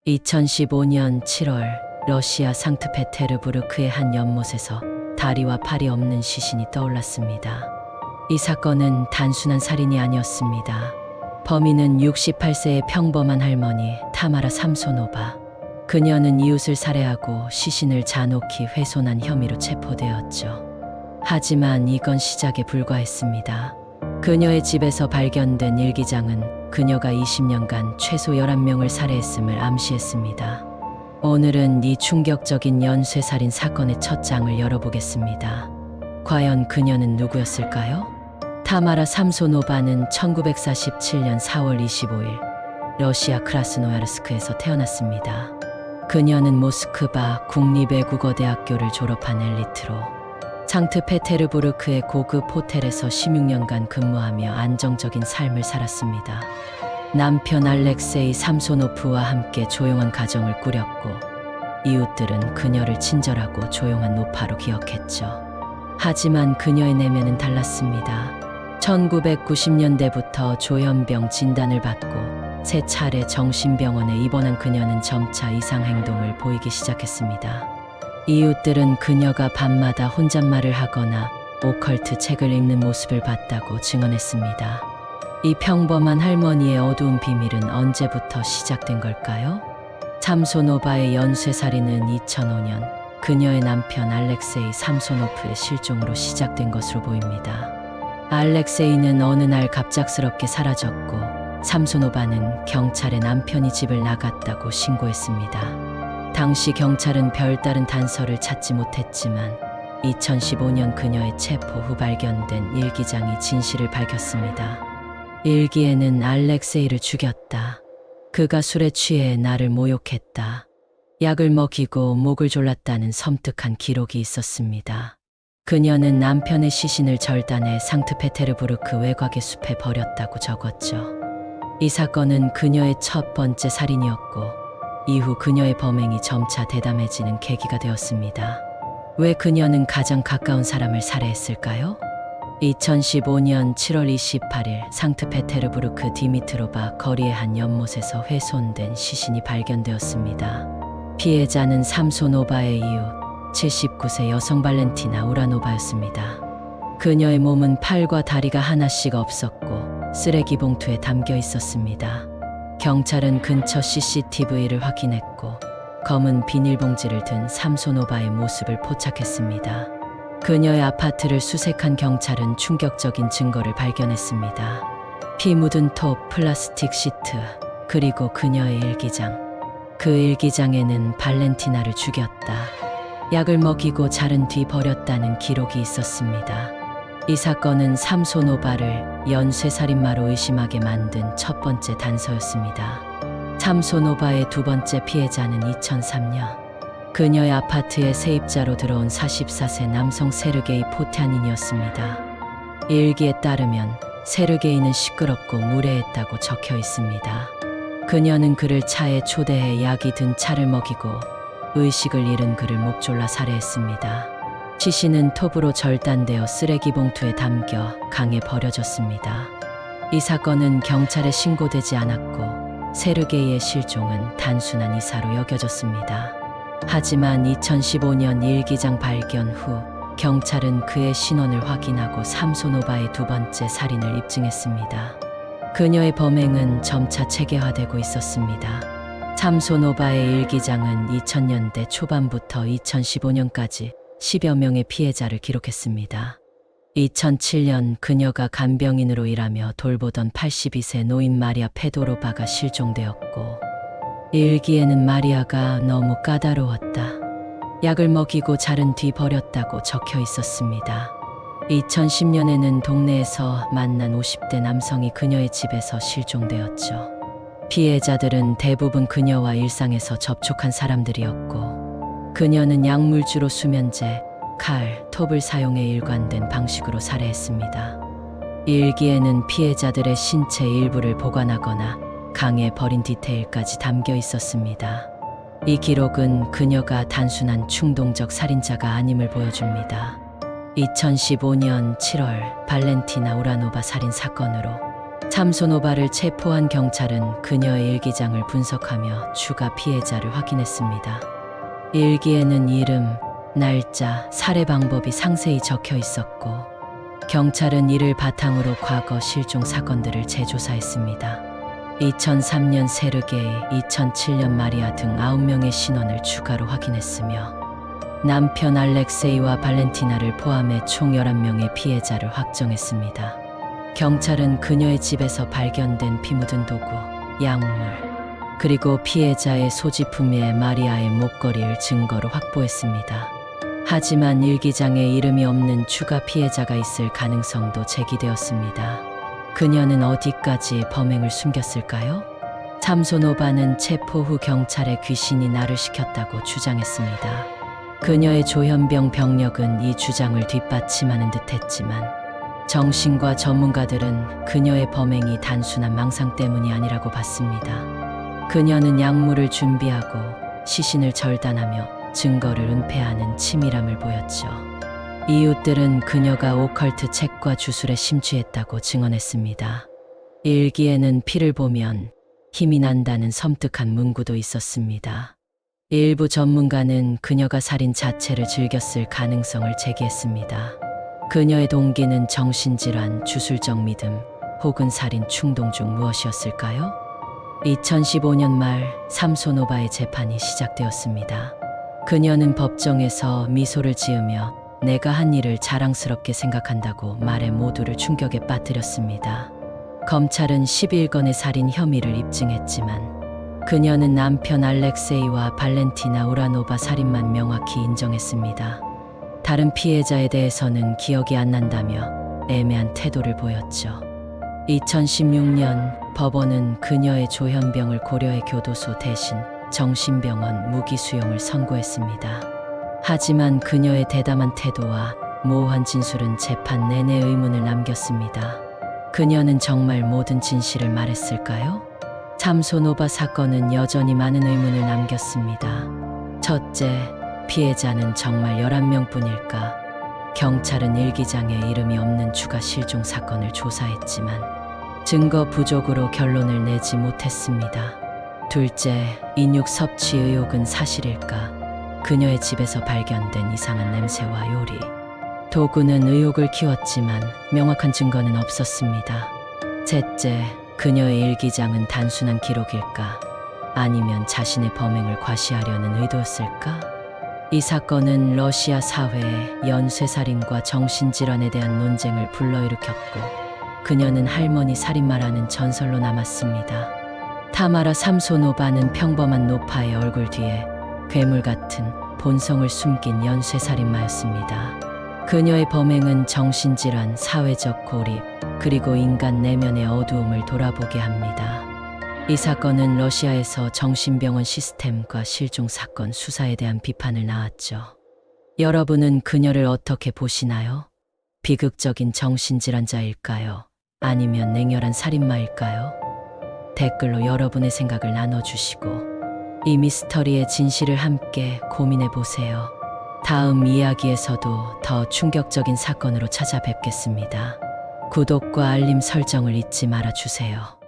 2015년 7월 러시아 상트페테르부르크의 한 연못에서 다리와 팔이 없는 시신이 떠올랐습니다. 이 사건은 단순한 살인이 아니었습니다. 범인은 68세의 평범한 할머니 타마라 삼소노바. 그녀는 이웃을 살해하고 시신을 잔혹히 훼손한 혐의로 체포되었죠. 하지만 이건 시작에 불과했습니다. 그녀의 집에서 발견된 일기장은 그녀가 20년간 최소 11명을 살해했음을 암시했습니다. 오늘은 이 충격적인 연쇄살인 사건의 첫 장을 열어보겠습니다. 과연 그녀는 누구였을까요? 타마라 삼소노바는 1947년 4월 25일 러시아 크라스노야르스크에서 태어났습니다. 그녀는 모스크바 국립외국어대학교를 졸업한 엘리트로 상트페테르부르크의 고급 호텔에서 16년간 근무하며 안정적인 삶을 살았습니다. 남편 알렉세이 삼소노프와 함께 조용한 가정을 꾸렸고 이웃들은 그녀를 친절하고 조용한 노파로 기억했죠. 하지만 그녀의 내면은 달랐습니다. 1990년대부터 조현병 진단을 받고 세 차례 정신병원에 입원한 그녀는 점차 이상 행동을 보이기 시작했습니다. 이웃들은 그녀가 밤마다 혼잣말을 하거나 오컬트 책을 읽는 모습을 봤다고 증언했습니다. 이 평범한 할머니의 어두운 비밀은 언제부터 시작된 걸까요? 삼소노바의 연쇄살인은 2005년 그녀의 남편 알렉세이 삼소노프의 실종으로 시작된 것으로 보입니다. 알렉세이는 어느 날 갑작스럽게 사라졌고 삼소노바는 경찰에 남편이 집을 나갔다고 신고했습니다. 당시 경찰은 별다른 단서를 찾지 못했지만 2015년 그녀의 체포 후 발견된 일기장이 진실을 밝혔습니다. 일기에는 알렉세이를 죽였다. 그가 술에 취해 나를 모욕했다. 약을 먹이고 목을 졸랐다는 섬뜩한 기록이 있었습니다. 그녀는 남편의 시신을 절단해 상트페테르부르크 외곽의 숲에 버렸다고 적었죠. 이 사건은 그녀의 첫 번째 살인이었고 이후 그녀의 범행이 점차 대담해지는 계기가 되었습니다. 왜 그녀는 가장 가까운 사람을 살해했을까요? 2015년 7월 28일 상트페테르부르크 디미트로바 거리의 한 연못에서 훼손된 시신이 발견되었습니다. 피해자는 삼소노바의 이웃 79세 여성 발렌티나 우라노바였습니다. 그녀의 몸은 팔과 다리가 하나씩 없었고 쓰레기 봉투에 담겨 있었습니다. 경찰은 근처 CCTV를 확인했고 검은 비닐봉지를 든 삼소노바의 모습을 포착했습니다. 그녀의 아파트를 수색한 경찰은 충격적인 증거를 발견했습니다. 피 묻은 톱, 플라스틱 시트, 그리고 그녀의 일기장. 그 일기장에는 발렌티나를 죽였다. 약을 먹이고 자른 뒤 버렸다는 기록이 있었습니다. 이 사건은 삼소노바를 연쇄살인마로 의심하게 만든 첫 번째 단서였습니다. 삼소노바의 두 번째 피해자는 2003년 그녀의 아파트에 세입자로 들어온 44세 남성 세르게이 포트야닌이었습니다. 일기에 따르면 세르게이는 시끄럽고 무례했다고 적혀 있습니다. 그녀는 그를 차에 초대해 약이 든 차를 먹이고 의식을 잃은 그를 목 졸라 살해했습니다. 시신은 톱으로 절단되어 쓰레기 봉투에 담겨 강에 버려졌습니다. 이 사건은 경찰에 신고되지 않았고 세르게이의 실종은 단순한 이사로 여겨졌습니다. 하지만 2015년 일기장 발견 후 경찰은 그의 신원을 확인하고 삼소노바의 두 번째 살인을 입증했습니다. 그녀의 범행은 점차 체계화되고 있었습니다. 삼소노바의 일기장은 2000년대 초반부터 2015년까지 10여 명의 피해자를 기록했습니다. 2007년 그녀가 간병인으로 일하며 돌보던 82세 노인 마리아 페도로바가 실종되었고 일기에는 마리아가 너무 까다로웠다. 약을 먹이고 자른 뒤 버렸다고 적혀 있었습니다. 2010년에는 동네에서 만난 50대 남성이 그녀의 집에서 실종되었죠. 피해자들은 대부분 그녀와 일상에서 접촉한 사람들이었고 그녀는 약물주로 수면제, 칼, 톱을 사용해 일관된 방식으로 살해했습니다. 일기에는 피해자들의 신체 일부를 보관하거나 강에 버린 디테일까지 담겨 있었습니다. 이 기록은 그녀가 단순한 충동적 살인자가 아님을 보여줍니다. 2015년 7월 발렌티나 우라노바 살인 사건으로 참소노바를 체포한 경찰은 그녀의 일기장을 분석하며 추가 피해자를 확인했습니다. 일기에는 이름, 날짜, 살해 방법이 상세히 적혀 있었고 경찰은 이를 바탕으로 과거 실종 사건들을 재조사했습니다. 2003년 세르게이, 2007년 마리아 등 9명의 신원을 추가로 확인했으며 남편 알렉세이와 발렌티나를 포함해 총 11명의 피해자를 확정했습니다. 경찰은 그녀의 집에서 발견된 피 묻은 도구, 약물, 그리고 피해자의 소지품의 마리아의 목걸이를 증거로 확보했습니다. 하지만 일기장에 이름이 없는 추가 피해자가 있을 가능성도 제기되었습니다. 그녀는 어디까지 범행을 숨겼을까요? 참소노바는 체포 후 경찰에 귀신이 나를 시켰다고 주장했습니다. 그녀의 조현병 병력은 이 주장을 뒷받침하는 듯했지만 정신과 전문가들은 그녀의 범행이 단순한 망상 때문이 아니라고 봤습니다. 그녀는 약물을 준비하고 시신을 절단하며 증거를 은폐하는 치밀함을 보였죠. 이웃들은 그녀가 오컬트 책과 주술에 심취했다고 증언했습니다. 일기에는 피를 보면 힘이 난다는 섬뜩한 문구도 있었습니다. 일부 전문가는 그녀가 살인 자체를 즐겼을 가능성을 제기했습니다. 그녀의 동기는 정신질환, 주술적 믿음, 혹은 살인 충동 중 무엇이었을까요? 2015년 말 참소노바의 재판이 시작되었습니다. 그녀는 법정에서 미소를 지으며 내가 한 일을 자랑스럽게 생각한다고 말해 모두를 충격에 빠뜨렸습니다. 검찰은 11건의 살인 혐의를 입증했지만 그녀는 남편 알렉세이와 발렌티나 우라노바 살인만 명확히 인정했습니다. 다른 피해자에 대해서는 기억이 안 난다며 애매한 태도를 보였죠. 2016년 법원은 그녀의 조현병을 고려해 교도소 대신 정신병원 무기 수용을 선고했습니다. 하지만 그녀의 대담한 태도와 모호한 진술은 재판 내내 의문을 남겼습니다. 그녀는 정말 모든 진실을 말했을까요? 참소노바 사건은 여전히 많은 의문을 남겼습니다. 첫째, 피해자는 정말 11명뿐일까? 경찰은 일기장에 이름이 없는 추가 실종 사건을 조사했지만 증거 부족으로 결론을 내지 못했습니다. 둘째, 인육 섭취 의혹은 사실일까? 그녀의 집에서 발견된 이상한 냄새와 요리, 도구는 의혹을 키웠지만 명확한 증거는 없었습니다. 셋째, 그녀의 일기장은 단순한 기록일까? 아니면 자신의 범행을 과시하려는 의도였을까? 이 사건은 러시아 사회에 연쇄살인과 정신질환에 대한 논쟁을 불러일으켰고 그녀는 할머니 살인마라는 전설로 남았습니다. 타마라 삼소노바는 평범한 노파의 얼굴 뒤에 괴물 같은 본성을 숨긴 연쇄살인마였습니다. 그녀의 범행은 정신질환, 사회적 고립, 그리고 인간 내면의 어두움을 돌아보게 합니다. 이 사건은 러시아에서 정신병원 시스템과 실종 사건 수사에 대한 비판을 낳았죠. 여러분은 그녀를 어떻게 보시나요? 비극적인 정신질환자일까요? 아니면 냉혈한 살인마일까요? 댓글로 여러분의 생각을 나눠주시고 이 미스터리의 진실을 함께 고민해보세요. 다음 이야기에서도 더 충격적인 사건으로 찾아뵙겠습니다. 구독과 알림 설정을 잊지 말아주세요.